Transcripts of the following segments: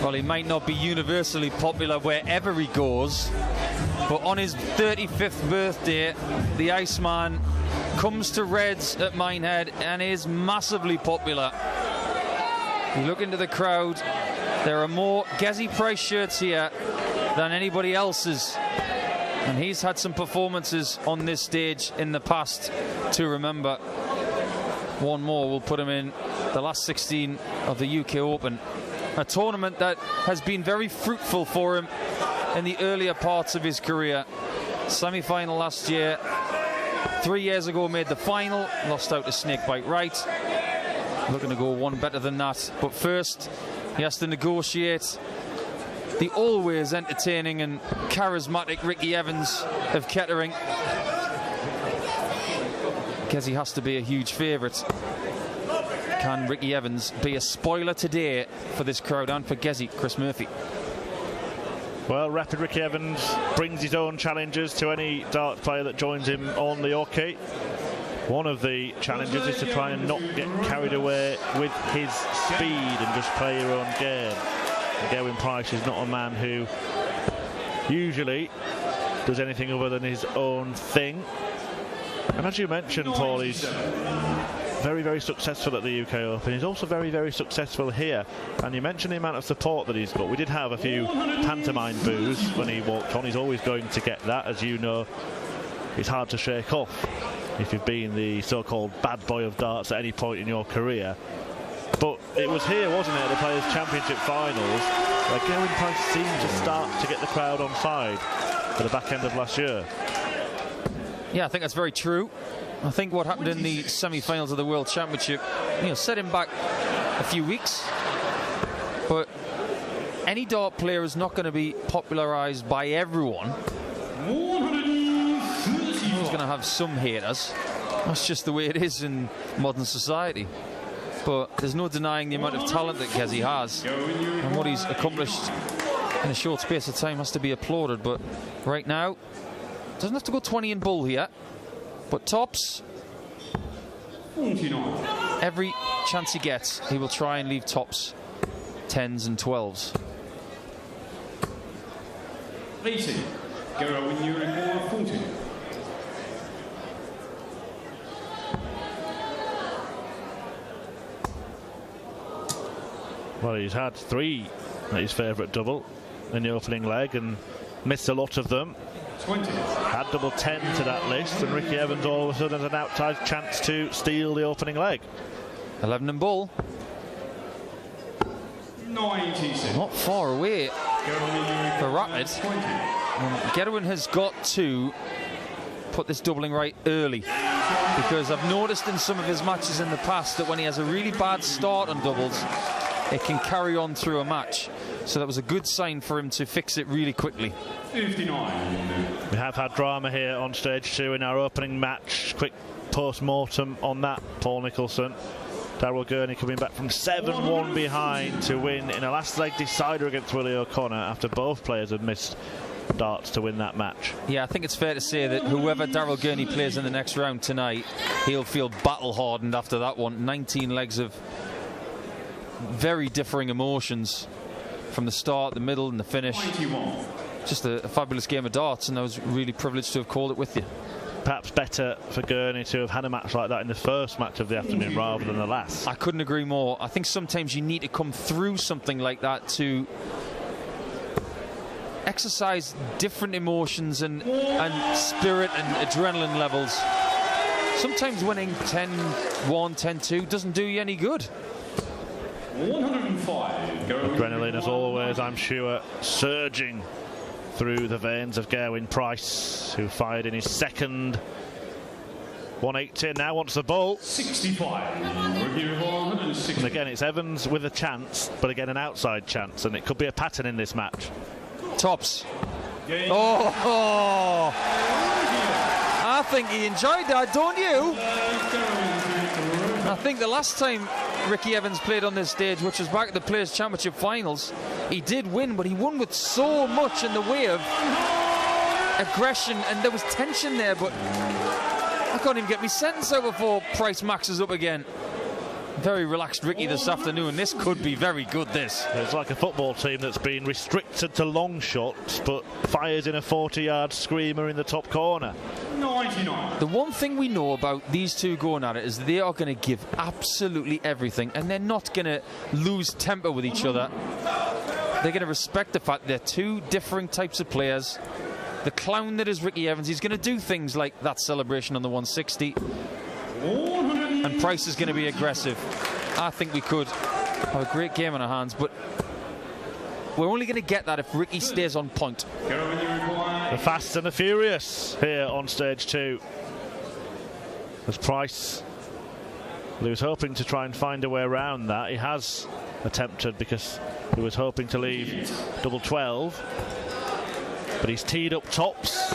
Well, he might not be universally popular wherever he goes, but on his 35th birthday, the Iceman comes to Reds at Minehead and is massively popular. You look into the crowd, there are more Gezi Price shirts here than anybody else's, and he's had some performances on this stage in the past to remember. One more will put him in the last 16 of the UK Open, a tournament that has been very fruitful for him in the earlier parts of his career. Semi-final last year, 3 years ago made the final, lost out to Snakebite Wright. Looking to go one better than that, but first he has to negotiate the always entertaining and charismatic Ricky Evans of Kettering. Gezi has to be a huge favourite. Can Ricky Evans be a spoiler today for this crowd and for Gezi? Chris Murphy. Well, rapid Ricky Evans brings his own challenges to any darts player that joins him on the hockey. One of the challenges is to try and not get carried away with his speed and just play your own game. And GRWYN Price is not a man who usually does anything other than his own thing. And as you mentioned, Paul, he's very, very successful at the UK Open. He's also very, very successful here. And you mentioned the amount of support that he's got. We did have a few pantomime boos when he walked on. He's always going to get that. As you know, it's hard to shake off if you've been the so-called bad boy of darts at any point in your career. But it was here, wasn't it, at the Players' Championship Finals, where GRWYN Price seemed to start to get the crowd on side at the back end of last year. Yeah, I think that's very true. I think what happened in the semi-finals of the World Championship, set him back a few weeks. But any dart player is not going to be popularised by everyone. He's going to have some haters. That's just the way it is in modern society. But there's no denying the amount of talent that Gezi has, and what he's accomplished in a short space of time has to be applauded. But right now, doesn't have to go 20 in bull here, but tops. Every chance he gets, he will try and leave tops 10s and 12s. 18. GRWYN Unicorn 14. Well, he's had 3 at his favourite double in the opening leg and missed a lot of them. 20. Add double 10 to that list, and Ricky Evans all of a sudden has an outside chance to steal the opening leg. 11 and bull. 96. Not far away for rapid. GRWYN has got to put this doubling right early, because I've noticed in some of his matches in the past that when he has a really bad start on doubles, it can carry on through a match. So that was a good sign for him to fix it really quickly. 59. We have had drama here on stage 2 in our opening match. Quick post-mortem on that, Paul Nicholson. Daryl Gurney coming back from 7-1 behind to win in a last leg decider against Willie O'Connor after both players had missed darts to win that match. Yeah, I think it's fair to say that whoever Daryl Gurney plays in the next round tonight, he'll feel battle-hardened after that one. 19 legs of very differing emotions from the start, the middle and the finish. 91. Just a fabulous game of darts, and I was really privileged to have called it with you. Perhaps better for Gurney to have had a match like that in the first match of the afternoon rather than the last. I couldn't agree more. I think sometimes you need to come through something like that to exercise different emotions and spirit and adrenaline levels. Sometimes winning 10-1, 10-2 doesn't do you any good. 105. Adrenaline, as always, I'm sure, surging through the veins of GRWYN Price, who fired in his second 180, now wants the ball. 65. And again, it's Evans with a chance, but again, an outside chance, and it could be a pattern in this match. Tops. Oh, I think he enjoyed that, don't you? I think the last time Ricky Evans played on this stage, which was back at the Players' Championship Finals, he did win, but he won with so much in the way of aggression, and there was tension there, but I can't even get my sentence out before Price maxes up again. Very relaxed Ricky this afternoon. This could be very good, this. It's like a football team that's been restricted to long shots, but fires in a 40-yard screamer in the top corner. 99. The one thing we know about these two going at it is they are going to give absolutely everything, and they're not going to lose temper with each other. They're going to respect the fact they're two different types of players. The clown that is Ricky Evans, he's going to do things like that celebration on the 160. And Price is going to be aggressive. I think we could have a great game on our hands, but we're only going to get that if Ricky stays on point. The Fast and the Furious here on stage 2. As Price, he was hoping to try and find a way around that. He has attempted, because he was hoping to leave double 12. But he's teed up tops.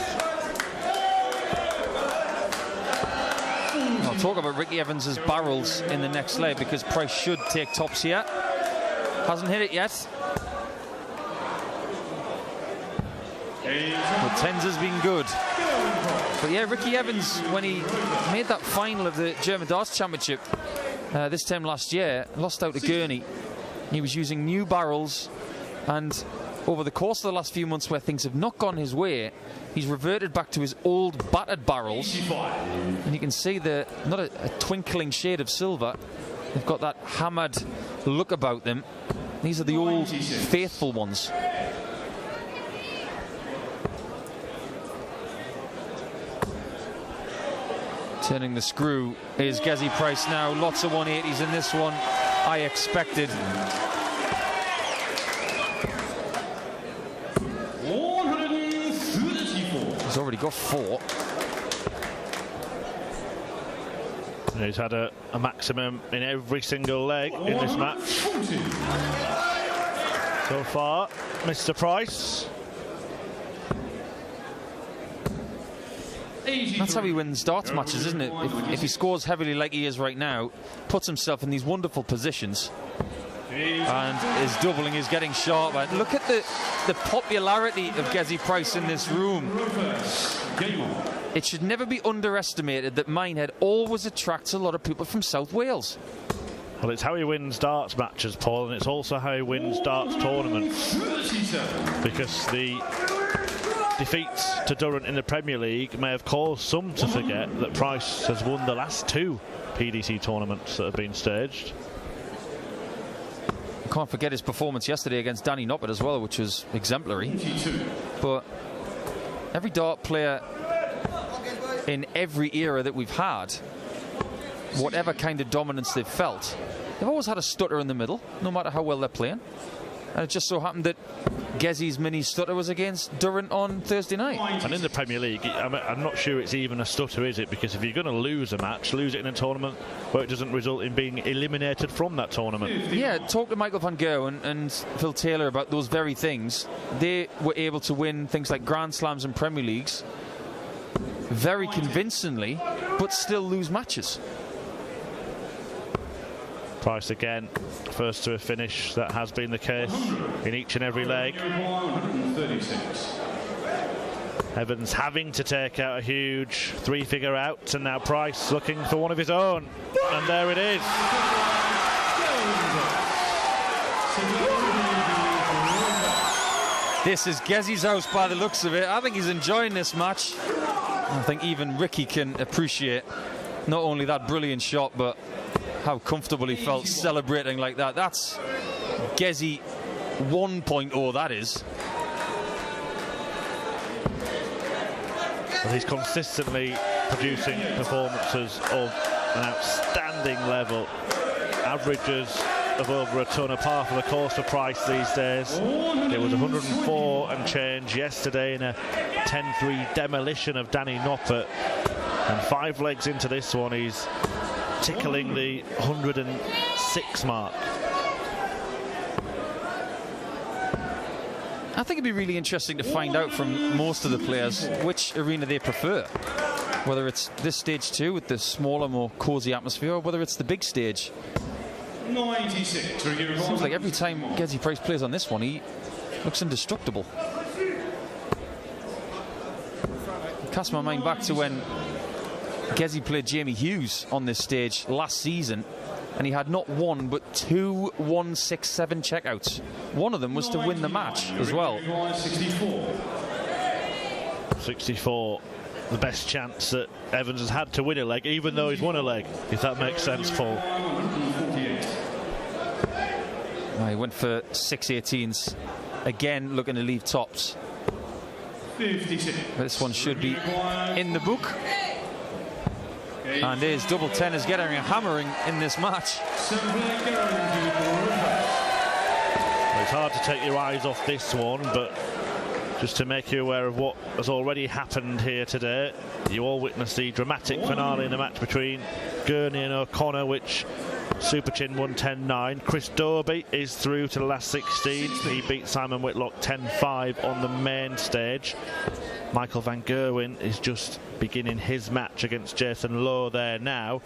I'll talk about Ricky Evans's barrels in the next leg, because Price should take tops here. Hasn't hit it yet. But tens has been good. But yeah, Ricky Evans, when he made that final of the German Darts Championship this time last year, lost out to GRWYN. He was using new barrels, and over the course of the last few months where things have not gone his way, he's reverted back to his old battered barrels. And you can see they're not a twinkling shade of silver. They've got that hammered look about them. These are the old faithful ones. Turning the screw is Gezi Price now. Lots of 180s in this one. I expected. 134. He's already got 4. And he's had a maximum in every single leg in this match. So far, Mr. Price. That's how he wins darts matches, isn't it? If he scores heavily like he is right now, puts himself in these wonderful positions, and is doubling, is getting sharper. Look at the popularity of Gezi Price in this room. It should never be underestimated that Minehead always attracts a lot of people from South Wales. Well, it's how he wins darts matches, Paul, and it's also how he wins darts tournaments. Because the defeats to Durrant in the Premier League may have caused some to forget that Price has won the last 2 PDC tournaments that have been staged. Can't forget his performance yesterday against Danny Noppert as well, which was exemplary. But every dart player in every era that we've had, whatever kind of dominance they've felt, they've always had a stutter in the middle, no matter how well they're playing. And it just so happened that Gezi's mini stutter was against Durrant on Thursday night. And in the Premier League, I'm not sure it's even a stutter, is it? Because if you're going to lose a match, lose it in a tournament where it doesn't result in being eliminated from that tournament. Yeah, talk to Michael van Gerwen and Phil Taylor about those very things. They were able to win things like Grand Slams and Premier Leagues very convincingly, but still lose matches. Price again, first to a finish. That has been the case in each and every leg. 136. Evans having to take out a huge 3-figure out, and now Price looking for one of his own. And there it is. This is Gezi's house by the looks of it. I think he's enjoying this match. I think even Ricky can appreciate not only that brilliant shot, but how comfortable he felt celebrating like that. That's Gezi 1.0, that is. Well, he's consistently producing performances of an outstanding level. Averages of over a ton, a par for the course for Price these days. It was 104 and change yesterday in a 10-3 demolition of Danny Noppert. And 5 legs into this one, he's tickling the 106 mark. I think it'd be really interesting to find out from most of the players which arena they prefer. Whether it's this stage 2 with the smaller, more cosy atmosphere, or whether it's the big stage. 96. Seems like every time Gezi Price plays on this one, he looks indestructible. Cast my mind back to when Gezi played Jamie Hughes on this stage last season, and he had not one but 2 1-6-7 checkouts. One of them was to win the match as well. 64, the best chance that Evans has had to win a leg, even though he's won a leg, if that makes sense, Paul. He went for 6-18s. Again, looking to leave tops. 56. This one should be in the book. And his double 10 is getting a hammering in this match. It's hard to take your eyes off this one, but just to make you aware of what has already happened here today, you all witnessed the dramatic finale in the match between GRWYN and O'Connor, which Super Chin won 10-9. Chris Dobie is through to the last 16. He beat Simon Whitlock 10-5 on the main stage. Michael van Gerwen is just beginning his match against Jason Lowe there now.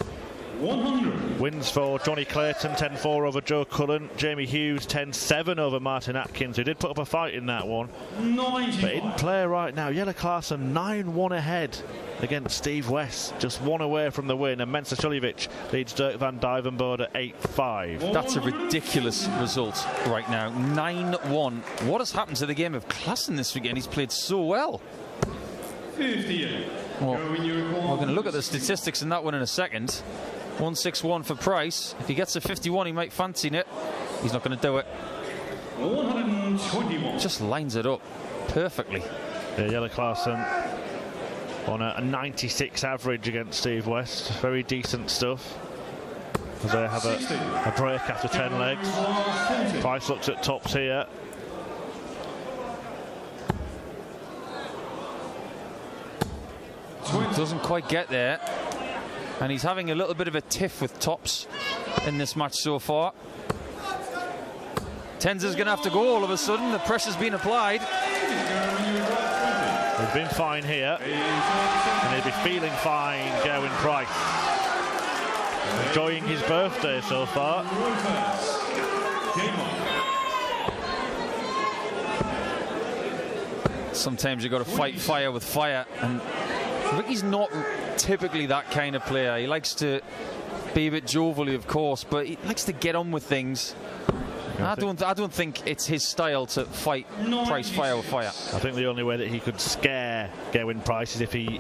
100. Wins for Johnny Clayton, 10-4 over Joe Cullen. Jamie Hughes, 10-7 over Martin Atkins, who did put up a fight in that one. 95. But in play right now, Jelle Klaassen 9-1 ahead against Steve West, just one away from the win, and Mensa Suljovic leads Dirk van Dijvenbode at 8-5. That's a ridiculous result right now. 9-1. What has happened to the game of Klaassen this weekend? He's played so well. 58. Well, we're going to look at the statistics in that one in a second. 161 for Price. If he gets a 51, he might fancy it. He's not going to do it. 121. Just lines it up perfectly. Yeah, Jelle Klaassen on a 96 average against Steve West. Very decent stuff. As they have a break after 10 legs. Price looks at tops here. Doesn't quite get there. And he's having a little bit of a tiff with tops in this match so far. Tenzer's going to have to go all of a sudden. The pressure's been applied. He's been fine here. And he'll be feeling fine, GRWYN Price. Enjoying his birthday so far. Sometimes you've got to fight fire with fire. And Ricky's not typically that kind of player. He likes to be a bit jovially, of course, but he likes to get on with things. I don't think it's his style to fight Price fire with fire. I think the only way that he could scare GRWYN Price is if he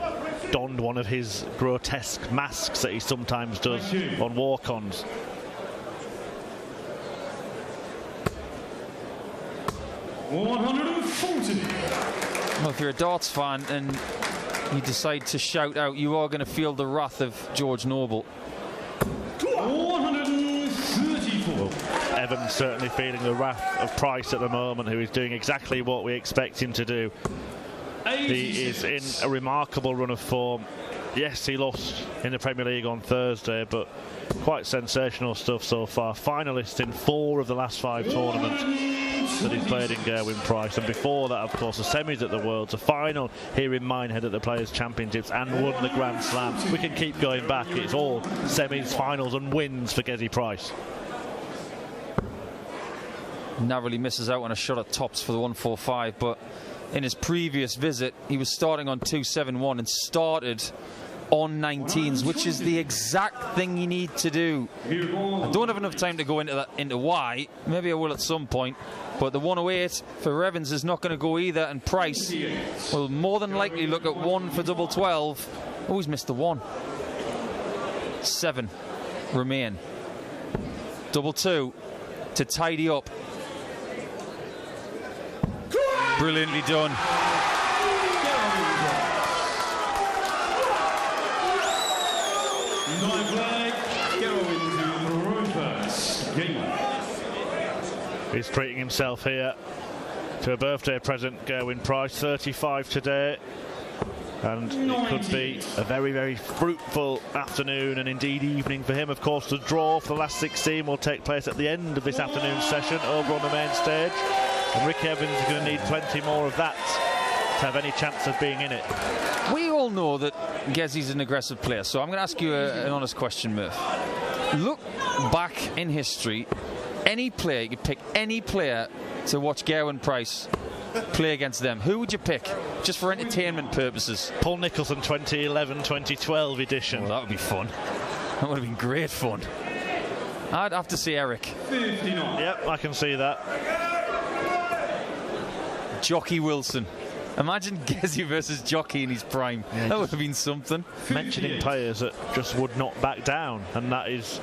donned one of his grotesque masks that he sometimes does on walk-ons. Well, if you're a darts fan and you decide to shout out, you are going to feel the wrath of George Noble. 134. Evans certainly feeling the wrath of Price at the moment, who is doing exactly what we expect him to do. 86. He is in a remarkable run of form. Yes, he lost in the Premier League on Thursday, but quite sensational stuff so far. Finalist in 4 of the last 5 tournaments that he's played in GRWYN Price, and before that, of course, the semis at the Worlds, a final here in Minehead at the Players' Championships, and won the Grand Slam. We can keep going back. It's all semis, finals and wins for Gezi Price. Narrowly misses out on a shot at tops for the 145, but in his previous visit he was starting on 271 and started on 19s, which is the exact thing you need to do. I don't have enough time to go into why. Maybe I will at some point, but the 108 for Evans is not going to go either, and Price will more than likely look at 1 for double 12. Oh, he's missed the 1. 7 remain. Double 2 to tidy up. Brilliantly done. He's treating himself here to a birthday present, GRWYN Price, 35 today. And it could be a very, very fruitful afternoon and indeed evening for him. Of course, the draw for the last 16 will take place at the end of this afternoon's session over on the main stage. And Ricky Evans is going to need plenty more of that to have any chance of being in it. We all know that Gezi's an aggressive player, so I'm going to ask you an honest question, Murph. Look back in history, any player, you could pick any player to watch GRWYN Price play against them. Who would you pick, just for entertainment purposes? Paul Nicholson 2011-2012 edition. Well, that would be fun. That would have been great fun. I'd have to say Eric. 59. Yep, I can see that. Jockey Wilson. Imagine Gezi versus Jockey in his prime. Yeah, that would have been something. Mentioning players that just would not back down, and that is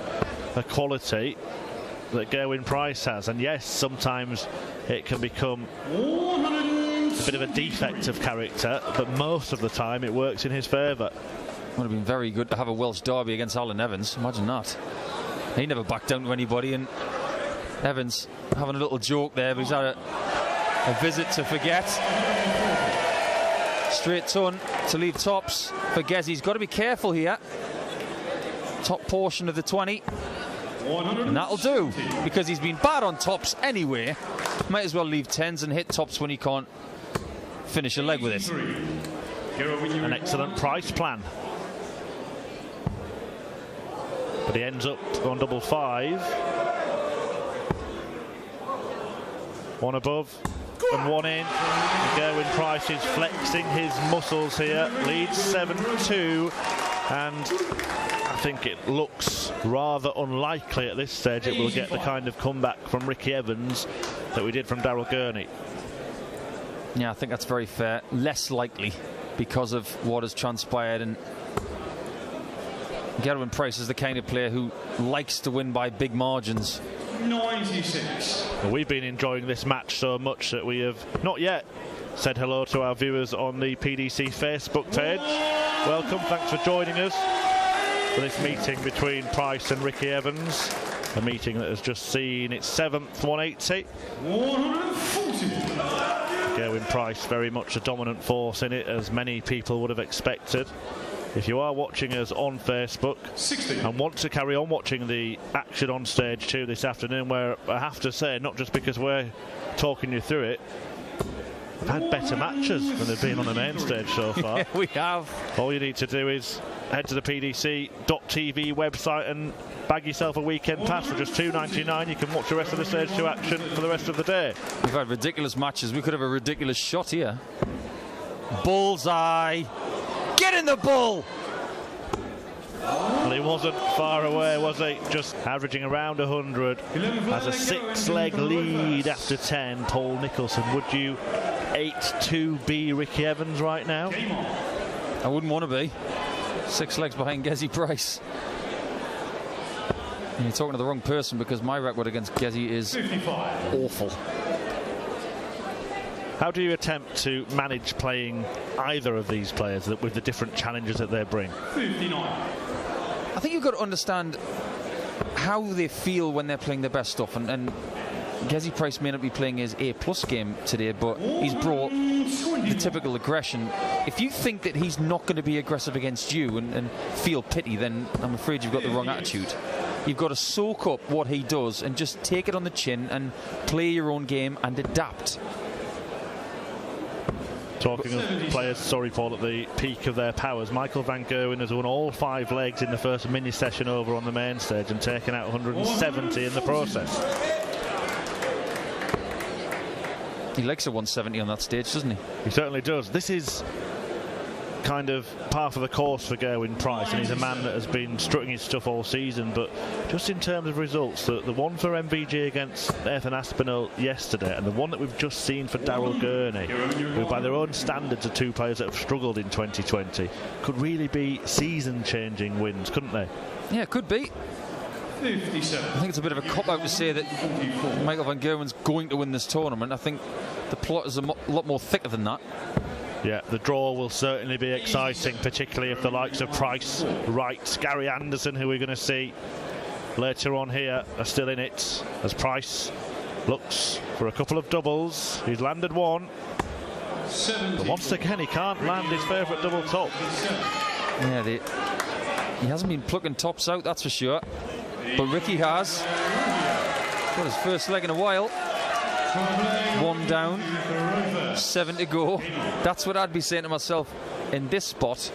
a quality that GRWYN Price has. And yes, sometimes it can become a bit of a defect of character, but most of the time it works in his favour. Would have been very good to have a Welsh derby against Alan Evans. Imagine that. He never backed down to anybody, and Evans having a little joke there, but he's had a visit to forget. Straight ton to leave tops for Gezi. He's got to be careful here. Top portion of the 20. And that'll do, because he's been bad on tops anyway. Might as well leave tens and hit tops when he can't finish a leg with it. An excellent price plan. But he ends up on double 5. One above and one in. GRWYN Price is flexing his muscles here. Leads 7-2, and I think it looks rather unlikely at this stage it will get the kind of comeback from Ricky Evans that we did from Daryl Gurney. Yeah, I think that's very fair. Less likely because of what has transpired, and GRWYN Price is the kind of player who likes to win by big margins. 96. We've been enjoying this match so much that we have not yet said hello to our viewers on the PDC Facebook page. Welcome, thanks for joining us for this meeting between Price and Ricky Evans. A meeting that has just seen its 7th 180. 140. GRWYN Price very much a dominant force in it, as many people would have expected. If you are watching us on Facebook 60. and want to carry on watching the action on stage 2 this afternoon, where I have to say, not just because we're talking you through it, we've had better matches than they've been on the main stage so far. Yeah, we have. All you need to do is head to the PDC.tv website and bag yourself a weekend pass for just $2.99. You can watch the rest of the stage 2 action for the rest of the day. We've had ridiculous matches. We could have a ridiculous shot here. Bullseye. Get in the bull! Well, he wasn't far away, was he? Just averaging around 100. Has a 6-leg lead after 10. Paul Nicholson, would you 8-2 Ricky Evans right now? I wouldn't want to be. 6 legs behind Gezi Price. And you're talking to the wrong person, because my record against Gezi is 55. awful. How do you attempt to manage playing either of these players with the different challenges that they bring? 59. I think you've got to understand how they feel when they're playing their best stuff. And Gezi Price may not be playing his A+ game today, but he's brought the typical aggression. If you think that he's not going to be aggressive against you and feel pity, then I'm afraid you've got the wrong attitude. You've got to soak up what he does and just take it on the chin and play your own game and adapt. Talking of players, sorry Paul, at the peak of their powers, Michael van Gerwen has won all 5 legs in the first mini session over on the main stage and taken out 170 in the process. He likes a 170 on that stage, doesn't he? He certainly does. This is kind of par for the course for GRWYN Price, and he's a man that has been strutting his stuff all season, but just in terms of results, the one for MVG against Nathan Aspinall yesterday, and the one that we've just seen for Daryl Gurney, who by their own standards are 2 players that have struggled in 2020, could really be season-changing wins, couldn't they? Yeah, it could be. 57. I think it's a bit of a cop-out to say that Michael van Gerwen's going to win this tournament. I think the plot is a lot more thicker than that. Yeah, the draw will certainly be exciting, particularly if the likes of Price, Wright, Gary Anderson, who we're going to see later on here, are still in it, as Price looks for a couple of doubles. He's landed one, but once again he can't land his favourite double top. Yeah, he hasn't been plucking tops out, that's for sure. But Ricky has. Got his first leg in a while. 1 down, 7 to go. That's what I'd be saying to myself in this spot.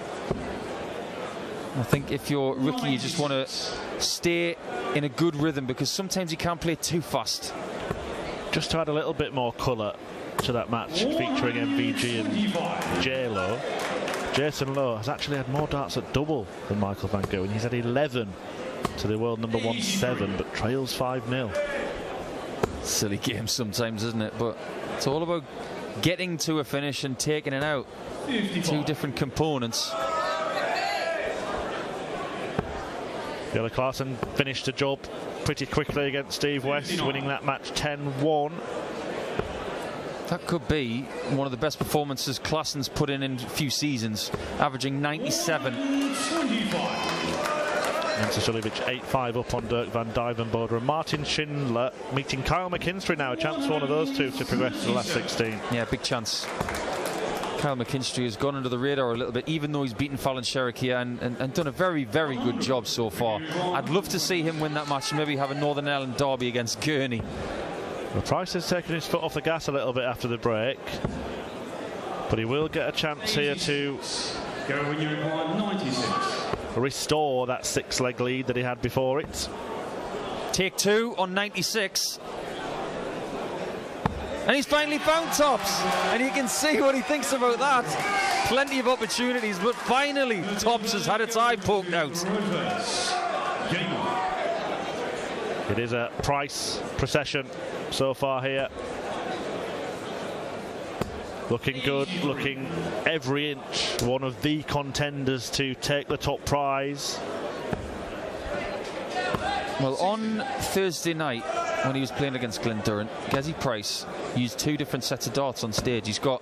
I think if you're Ricky, you just want to stay in a good rhythm, because sometimes you can't play too fast. Just to add a little bit more colour to that match featuring MVG and J-Lo, Jason Lowe has actually had more darts at double than Michael van Gerwen. He's had 11 to the world number 1-7, but trails 5-0. Silly game sometimes, isn't it? But it's all about getting to a finish and taking it out. 55. Two different components. Gilla Clarkson finished the job pretty quickly against Steve West, winning that match 10-1. That could be one of the best performances Klaassen's put in a few seasons, averaging 97. 25. Nancy Suljovic 8-5 up on Dirk van Dijvenbode, and Martin Schindler meeting Kyle McKinstry now. A chance for one of those two to progress to the last 16. Yeah, big chance. Kyle McKinstry has gone under the radar a little bit, even though he's beaten Fallon Sherrick here and done a very, very good job so far. I'd love to see him win that match and maybe have a Northern Ireland derby against GRWYN. Well, Price has taken his foot off the gas a little bit after the break, but he will get a chance here to GRWYN, you require 96. restore that 6-leg lead that he had before it. Take 2 on 96. And he's finally found Tops, and you can see what he thinks about that. Plenty of opportunities, but finally Tops has had its eye poked out. It is a Price procession so far here. Looking good, looking every inch one of the contenders to take the top prize. Well, on Thursday night, when he was playing against Glentoran, Gezi Price used 2 different sets of darts on stage. He's got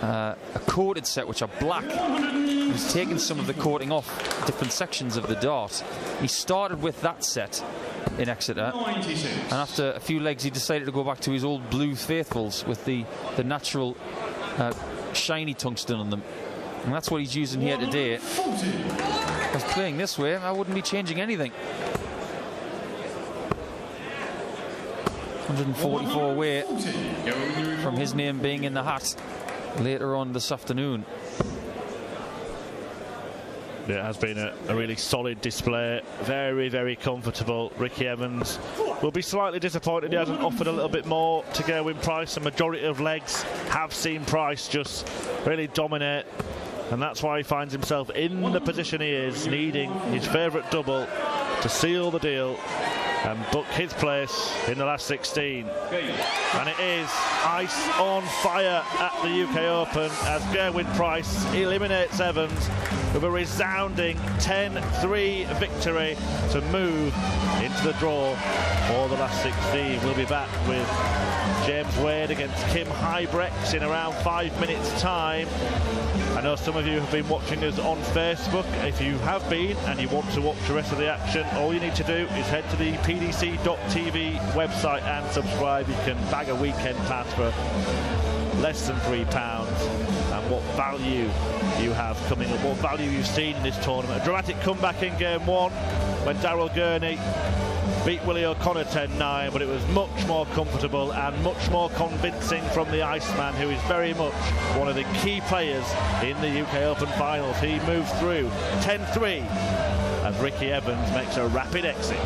a coated set which are black. He's taken some of the coating off different sections of the dart. He started with that set in Exeter, 96. and after a few legs he decided to go back to his old blue faithfuls with the natural shiny tungsten on them, and that's what he's using here today. If I was playing this way, I wouldn't be changing anything. 144 away from his name being in the hat later on this afternoon. It has been a really solid display, very, very comfortable. Ricky Evans will be slightly disappointed he hasn't offered a little bit more to GRWYN Price. The majority of legs have seen Price just really dominate, and that's why he finds himself in the position he is, needing his favourite double to seal the deal and book his place in the last 16. And it is ice on fire at the UK Open as GRWYN Price eliminates Evans with a resounding 10-3 victory to move into the draw for the last 16. We'll be back with James Wade against Kim Hybrex in around 5 minutes' time. I know some of you have been watching us on Facebook. If you have been and you want to watch the rest of the action, all you need to do is head to the pdc.tv website and subscribe. You can bag a weekend pass for less than £3, and what value you have coming up, what value you've seen in this tournament. A dramatic comeback in game 1 when Daryl Gurney beat Willie O'Connor 10-9, but it was much more comfortable and much more convincing from the Iceman, who is very much one of the key players in the UK Open finals. He moves through 10-3 as Ricky Evans makes a rapid exit.